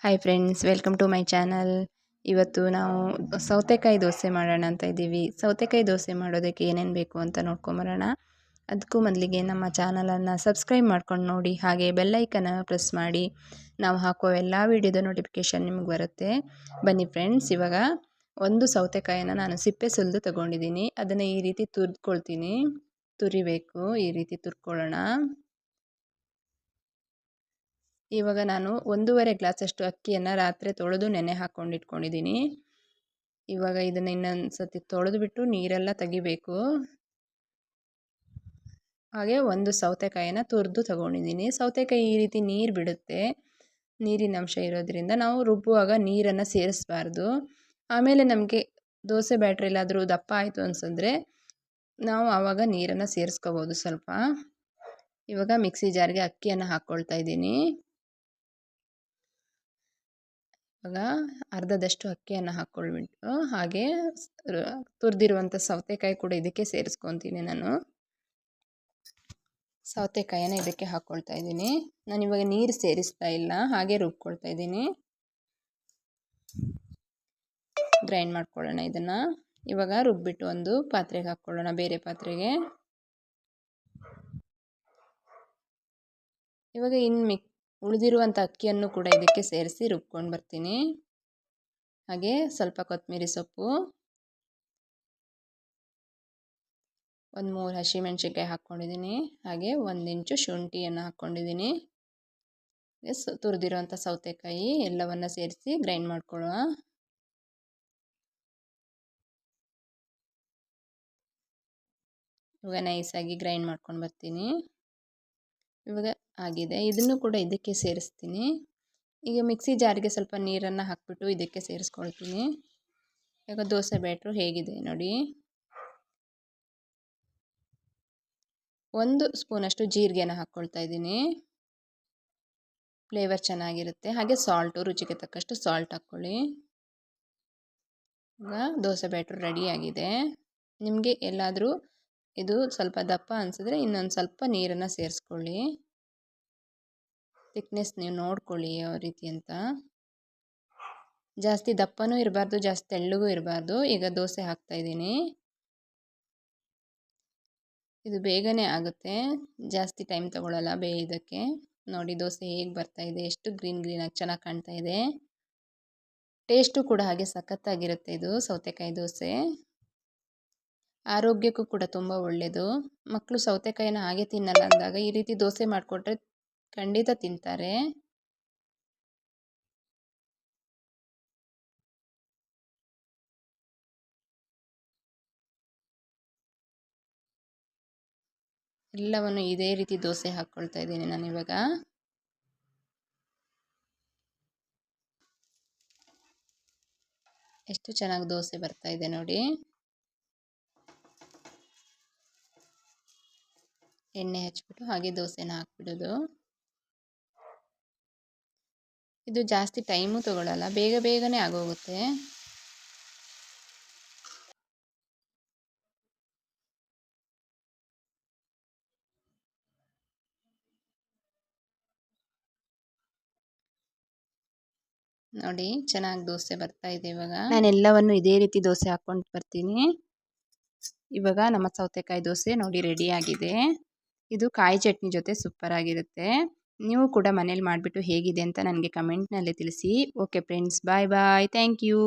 Hi friends, welcome to my channel. ಇವತ್ತು ನಾವು ಸೌತೆಕಾಯಿ ದೋಸೆ ಮಾಡೋಣ ಅಂತ ಇದ್ದೀವಿ. ಸೌತೆಕಾಯಿ ದೋಸೆ ಮಾಡೋದಕ್ಕೆ ಏನೇನು ಬೇಕು ಅಂತ ನೋಡ್ಕೊಂಬರೋಣ. ಅದಕ್ಕೂ ಮೊದಲಿಗೆ ನಮ್ಮ ಚಾನಲನ್ನು ಸಬ್ಸ್ಕ್ರೈಬ್ ಮಾಡ್ಕೊಂಡು ನೋಡಿ, ಹಾಗೆ ಬೆಲ್ಲೈಕನ್ನ ಪ್ರೆಸ್ ಮಾಡಿ. ನಾವು ಹಾಕೋ ಎಲ್ಲ ವೀಡಿಯೋದ ನೋಟಿಫಿಕೇಷನ್ ನಿಮಗೆ ಬರುತ್ತೆ. ಬನ್ನಿ ಫ್ರೆಂಡ್ಸ್, ಇವಾಗ ಒಂದು ಸೌತೆಕಾಯಿನ ನಾನು ಸಿಪ್ಪೆ ಸುಲಿದು ತೊಗೊಂಡಿದ್ದೀನಿ. ಅದನ್ನು ಈ ರೀತಿ ತುರಿದ್ಕೊಳ್ತೀನಿ. ತುರಿಬೇಕು, ಈ ರೀತಿ ತುರ್ಕೊಳ್ಳೋಣ. ಇವಾಗ ನಾನು 1.5 ಗ್ಲಾಸಷ್ಟು ಅಕ್ಕಿಯನ್ನು ರಾತ್ರಿ ತೊಳೆದು ನೆನೆ ಹಾಕ್ಕೊಂಡು ಇಟ್ಕೊಂಡಿದ್ದೀನಿ. ಇವಾಗ ಇದನ್ನು ಇನ್ನೊಂದು ಸತಿ ತೊಳೆದುಬಿಟ್ಟು ನೀರೆಲ್ಲ ತೆಗಿಬೇಕು. ಹಾಗೆ ಒಂದು ಸೌತೆಕಾಯಿನ ತುರಿದು ತಗೊಂಡಿದ್ದೀನಿ. ಸೌತೆಕಾಯಿ ಈ ರೀತಿ ನೀರು ಬಿಡುತ್ತೆ. ನೀರಿನ ಅಂಶ ಇರೋದ್ರಿಂದ ನಾವು ರುಬ್ಬುವಾಗ ನೀರನ್ನು ಸೇರಿಸಬಾರ್ದು. ಆಮೇಲೆ ನಮಗೆ ದೋಸೆ ಬ್ಯಾಟ್ರಿ ಎಲ್ಲಾದರೂ ದಪ್ಪ ಆಯಿತು ಅನ್ಸಿದ್ರೆ ನಾವು ಆವಾಗ ನೀರನ್ನು ಸೇರಿಸ್ಕೋಬೋದು ಸ್ವಲ್ಪ. ಇವಾಗ ಮಿಕ್ಸಿ ಜಾರ್ಗೆ ಅಕ್ಕಿಯನ್ನು ಹಾಕ್ಕೊಳ್ತಾ ಇದ್ದೀನಿ. ಇವಾಗ ಅರ್ಧದಷ್ಟು ಅಕ್ಕಿಯನ್ನು ಹಾಕ್ಕೊಳ್ಬಿಟ್ಟು ಹಾಗೆ ತುರಿದಿರುವಂಥ ಸೌತೆಕಾಯಿ ಕೂಡ ಇದಕ್ಕೆ ಸೇರಿಸ್ಕೊತೀನಿ. ನಾನು ಸೌತೆಕಾಯಿನ ಇದಕ್ಕೆ ಹಾಕ್ಕೊಳ್ತಾ ಇದ್ದೀನಿ. ನಾನಿವಾಗ ನೀರು ಸೇರಿಸ್ತಾ ಇಲ್ಲ, ಹಾಗೆ ರುಬ್ಕೊಳ್ತಾ ಇದ್ದೀನಿ. ಗ್ರೈಂಡ್ ಮಾಡ್ಕೊಳ್ಳೋಣ ಇದನ್ನು. ಇವಾಗ ರುಬ್ಬಿಟ್ಟು ಒಂದು ಪಾತ್ರೆಗೆ ಹಾಕ್ಕೊಳ್ಳೋಣ, ಬೇರೆ ಪಾತ್ರೆಗೆ. ಇವಾಗ ಉಳಿದಿರುವಂಥ ಅಕ್ಕಿಯನ್ನು ಕೂಡ ಇದಕ್ಕೆ ಸೇರಿಸಿ ರುಬ್ಕೊಂಡು ಬರ್ತೀನಿ. ಹಾಗೆ ಸ್ವಲ್ಪ ಕೊತ್ತಂಬರಿ ಸೊಪ್ಪು, 1-3 ಹಸಿಮೆಣಸಿನ್ಕಾಯಿ ಹಾಕ್ಕೊಂಡಿದ್ದೀನಿ. ಹಾಗೆ 1 ಇಂಚು ಶುಂಠಿಯನ್ನು ಹಾಕ್ಕೊಂಡಿದ್ದೀನಿ. ತುರಿದಿರುವಂಥ ಸೌತೆಕಾಯಿ ಎಲ್ಲವನ್ನು ಸೇರಿಸಿ ಗ್ರೈಂಡ್ ಮಾಡ್ಕೊಳ್ಳುವ. ಇವಾಗ ನೈಸಾಗಿ ಗ್ರೈಂಡ್ ಮಾಡ್ಕೊಂಡು ಬರ್ತೀನಿ. ಇವಾಗ ಆಗಿದೆ. ಇದನ್ನು ಕೂಡ ಇದಕ್ಕೆ ಸೇರಿಸ್ತೀನಿ. ಈಗ ಮಿಕ್ಸಿ ಜಾರಿಗೆ ಸ್ವಲ್ಪ ನೀರನ್ನು ಹಾಕ್ಬಿಟ್ಟು ಇದಕ್ಕೆ ಸೇರಿಸ್ಕೊಳ್ತೀನಿ. ಈಗ ದೋಸೆ ಬ್ಯಾಟ್ರು ಹೇಗಿದೆ ನೋಡಿ. 1 ಸ್ಪೂನಷ್ಟು ಜೀರಿಗೆನ ಹಾಕ್ಕೊಳ್ತಾ ಇದ್ದೀನಿ. ಫ್ಲೇವರ್ ಚೆನ್ನಾಗಿರುತ್ತೆ. ಹಾಗೆ ಸಾಲ್ಟು, ರುಚಿಗೆ ತಕ್ಕಷ್ಟು ಸಾಲ್ಟ್ ಹಾಕ್ಕೊಳ್ಳಿ. ಈಗ ದೋಸೆ ಬ್ಯಾಟ್ರು ರೆಡಿಯಾಗಿದೆ. ನಿಮಗೆ ಎಲ್ಲಾದರೂ ಇದು ಸ್ವಲ್ಪ ದಪ್ಪ ಅನಿಸಿದ್ರೆ ಇನ್ನೊಂದು ಸ್ವಲ್ಪ ನೀರನ್ನು ಸೇರಿಸ್ಕೊಳ್ಳಿ. ಥಿಕ್ನೆಸ್ ನೀವು ನೋಡ್ಕೊಳ್ಳಿ ಯಾವ ರೀತಿ ಅಂತ. ಜಾಸ್ತಿ ದಪ್ಪನೂ ಇರಬಾರ್ದು, ಜಾಸ್ತಿ ತೆಳ್ಳಗೂ ಇರಬಾರ್ದು. ಈಗ ದೋಸೆ ಹಾಕ್ತಾಯಿದ್ದೀನಿ. ಇದು ಬೇಗನೆ ಆಗುತ್ತೆ, ಜಾಸ್ತಿ ಟೈಮ್ ತಗೊಳ್ಳಲ್ಲ ಬೇಯೋದಕ್ಕೆ. ನೋಡಿ ದೋಸೆ ಹೇಗೆ ಬರ್ತಾಯಿದೆ, ಎಷ್ಟು ಗ್ರೀನಾಗಿ ಚೆನ್ನಾಗಿ ಕಾಣ್ತಾ ಇದೆ. ಟೇಸ್ಟು ಕೂಡ ಹಾಗೆ ಸಖತ್ತಾಗಿರುತ್ತೆ ಇದು ಸೌತೆಕಾಯಿ ದೋಸೆ. ಆರೋಗ್ಯಕ್ಕೂ ಕೂಡ ತುಂಬ ಒಳ್ಳೆಯದು. ಮಕ್ಕಳು ಸೌತೆಕಾಯಿನ ಹಾಗೆ ತಿನ್ನಲ್ಲ ಅಂದಾಗ ಈ ರೀತಿ ದೋಸೆ ಮಾಡಿಕೊಟ್ರೆ ಖಂಡಿತ ತಿಂತಾರೆ. ಎಲ್ಲವನ್ನು ಇದೇ ರೀತಿ ದೋಸೆ ಹಾಕ್ಕೊಳ್ತಾ ಇದ್ದೀನಿ ನಾನಿವಾಗ. ಎಷ್ಟು ಚೆನ್ನಾಗಿ ದೋಸೆ ಬರ್ತಾ ಇದೆ ನೋಡಿ. ಎಣ್ಣೆ ಹಚ್ಬಿಟ್ಟು ಹಾಗೆ ದೋಸೆನ ಹಾಕ್ಬಿಡೋದು. ಇದು ಜಾಸ್ತಿ ಟೈಮು ತಗೊಳ್ಳಲ್ಲ, ಬೇಗನೆ ಆಗೋಗುತ್ತೆ. ನೋಡಿ ಚೆನ್ನಾಗಿ ದೋಸೆ ಬರ್ತಾ ಇದೆ. ಇವಾಗ ನಾನೆಲ್ಲವನ್ನು ಇದೇ ರೀತಿ ದೋಸೆ ಹಾಕ್ಕೊಂಡು ಬರ್ತೀನಿ. ಇವಾಗ ನಮ್ಮ ಸೌತೆಕಾಯಿ ದೋಸೆ ನೋಡಿ ರೆಡಿ ಆಗಿದೆ. ಇದು ಕಾಯಿ ಚಟ್ನಿ ಜೊತೆ ಸೂಪರ್ ಆಗಿರುತ್ತೆ. ನೀವು ಕೂಡ ಮನೇಲಿ ಮಾಡಿಬಿಟ್ಟು ಹೇಗಿದೆ ಅಂತ ನನಗೆ ಕಮೆಂಟ್ನಲ್ಲಿ ತಿಳಿಸಿ. Okay friends, bye bye, thank you.